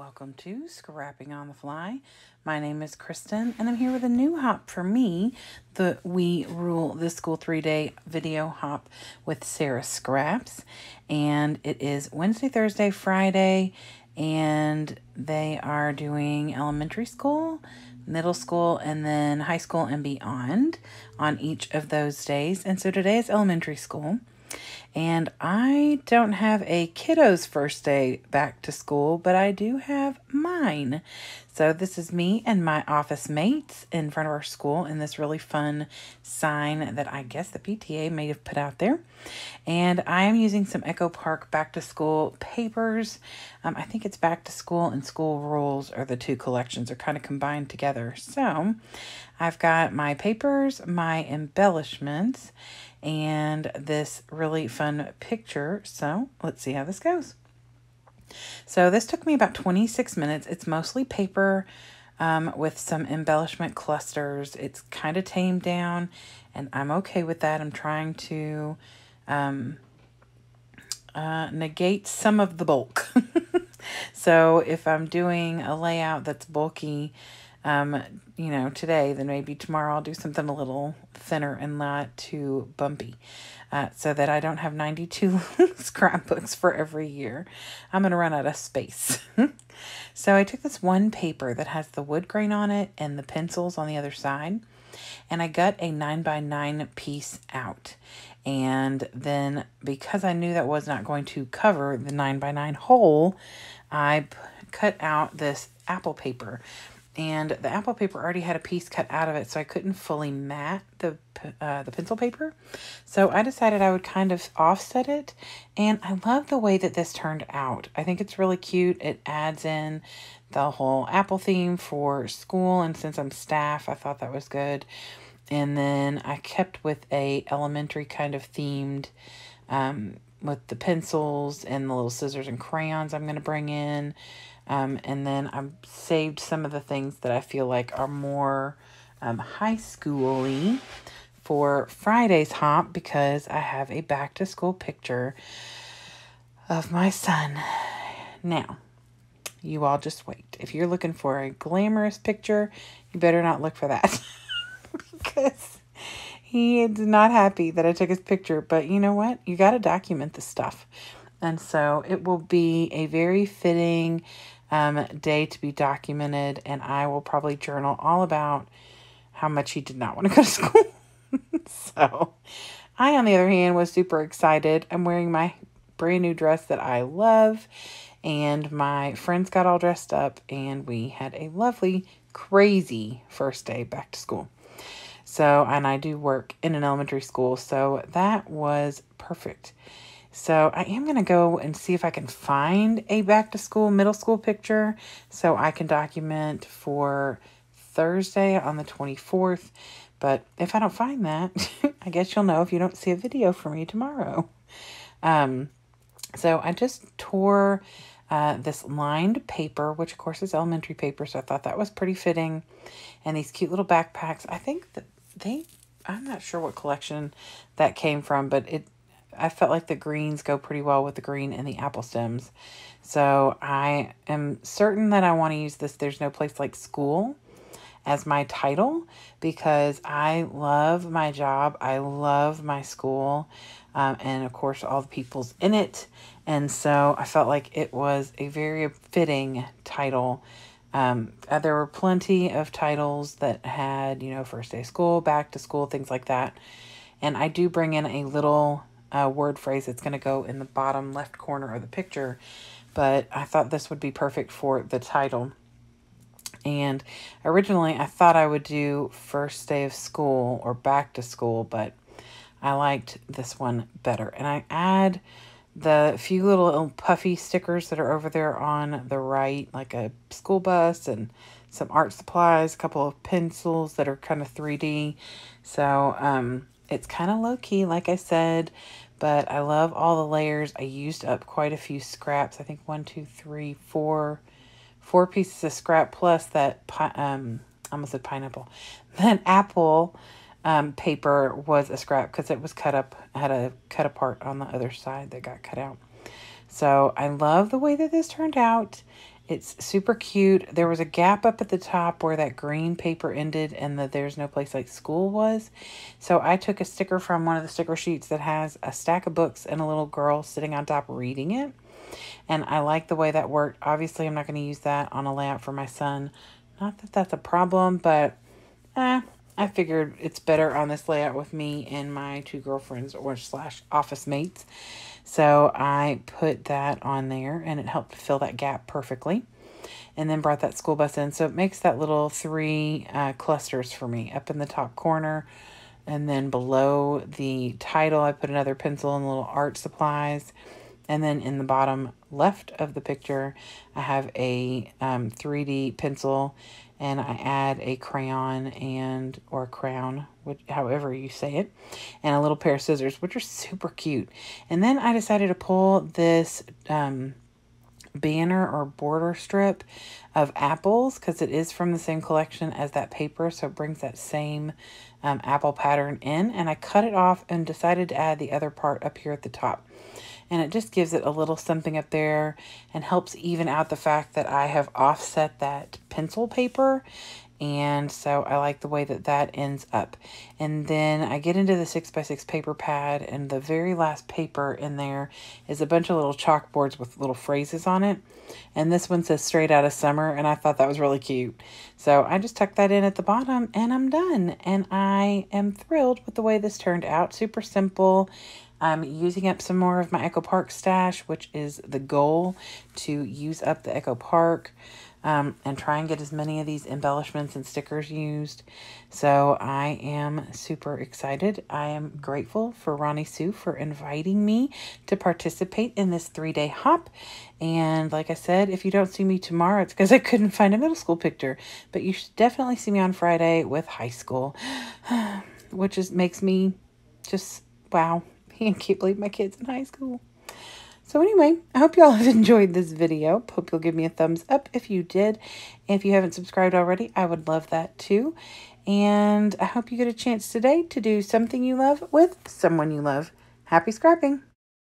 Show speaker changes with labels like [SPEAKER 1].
[SPEAKER 1] Welcome to Scrapping on the Fly. My name is Kristen, and I'm here with a new hop for me, the We Rule This School 3-day video hop with Sarah Scraps. And it is Wednesday, Thursday, Friday, and they are doing elementary school, middle school, and then high school and beyond on each of those days. And so today is elementary school. And I don't have a kiddo's first day back to school, but I do have mine. So this is me and my office mates in front of our school in this really fun sign that I guess the PTA may have put out there. And I am using some Echo Park back to school papers. I think it's back to school and school rules, or the two collections are kind of combined together. So I've got my papers, my embellishments, and this really fun picture. So let's see how this goes. So this took me about 26 minutes. It's mostly paper with some embellishment clusters. It's kind of tamed down, and I'm okay with that. I'm trying to negate some of the bulk. So if I'm doing a layout that's bulky, today, then maybe tomorrow I'll do something a little thinner and not too bumpy, so that I don't have 92 scrapbooks for every year. I'm going to run out of space. So I took this one paper that has the wood grain on it and the pencils on the other side, and I got a 9x9 piece out. And then because I knew that was not going to cover the 9x9 hole, I cut out this apple paper. And the apple paper already had a piece cut out of it, so I couldn't fully mat the pencil paper. So I decided I would kind of offset it, and I love the way that this turned out. I think it's really cute. It adds in the whole apple theme for school, and since I'm staff, I thought that was good. And then I kept with a elementary kind of themed with the pencils and the little scissors and crayons I'm going to bring in. And then I've saved some of the things that I feel like are more high school-y for Friday's hop, because I have a back to school picture of my son. Now, you all just wait. If you're looking for a glamorous picture, you better not look for that. Because he is not happy that I took his picture. But you know what? You got to document the stuff. And so it will be a very fitting day to be documented, and I will probably journal all about how much he did not want to go to school. So I, on the other hand, was super excited. I'm wearing my brand new dress that I love, and my friends got all dressed up, and we had a lovely, crazy first day back to school. So, and I do work in an elementary school, so that was perfect. So I am going to go and see if I can find a back to school middle school picture so I can document for Thursday on the 24th. But if I don't find that, I guess you'll know if you don't see a video from me tomorrow. So I just tore this lined paper, which of course is elementary paper, so I thought that was pretty fitting. And these cute little backpacks. I think that I'm not sure what collection that came from, but I felt like the greens go pretty well with the green and the apple stems. So I am certain that I want to use this "There's No Place Like School" as my title, because I love my job. I love my school. And of course, all the people's in it. And so I felt like it was a very fitting title. There were plenty of titles that had, first day of school, back to school, things like that. And I do bring in a little word phrase that's going to go in the bottom left corner of the picture, but I thought this would be perfect for the title. And originally I thought I would do first day of school or back to school, but I liked this one better. And I add the few little puffy stickers that are over there on the right, like a school bus and some art supplies, a couple of pencils that are kind of 3D. So it's kind of low-key, like I said, but I love all the layers. I used up quite a few scraps. I think 4 pieces of scrap, plus that, I almost said pineapple, that apple paper was a scrap because it was cut up, had a cut apart on the other side that got cut out. So I love the way that this turned out. It's super cute. There was a gap up at the top where that green paper ended and the There's No Place Like School was. So I took a sticker from one of the sticker sheets that has a stack of books and a little girl sitting on top reading it. And I like the way that worked. Obviously, I'm not going to use that on a layout for my son. Not that that's a problem, but I figured it's better on this layout with me and my two girlfriends or slash office mates. So I put that on there and it helped fill that gap perfectly. And then brought that school bus in. So it makes that little three clusters for me. Up in the top corner and then below the title, I put another pencil and little art supplies. And then in the bottom left of the picture, I have a 3D pencil and I add a crayon or crown, however you say it, and a little pair of scissors, which are super cute. And then I decided to pull this banner or border strip of apples because it is from the same collection as that paper, so it brings that same apple pattern in, and I cut it off and decided to add the other part up here at the top. And it just gives it a little something up there and helps even out the fact that I have offset that pencil paper. And so I like the way that that ends up. And then I get into the 6x6 paper pad, and the very last paper in there is a bunch of little chalkboards with little phrases on it. And this one says Straight Outta Summer, and I thought that was really cute. So I just tucked that in at the bottom and I'm done. And I am thrilled with the way this turned out. Super simple. I'm using up some more of my Echo Park stash, which is the goal, to use up the Echo Park and try and get as many of these embellishments and stickers used. So I am super excited. I am grateful for Ronnie Sue for inviting me to participate in this 3-day hop. And like I said, if you don't see me tomorrow, it's because I couldn't find a middle school picture. But you should definitely see me on Friday with high school, which makes me just, wow. I can't believe my kid's in high school. So anyway, I hope you all have enjoyed this video. Hope you'll give me a thumbs up if you did. If you haven't subscribed already, I would love that too. And I hope you get a chance today to do something you love with someone you love. Happy scrapping!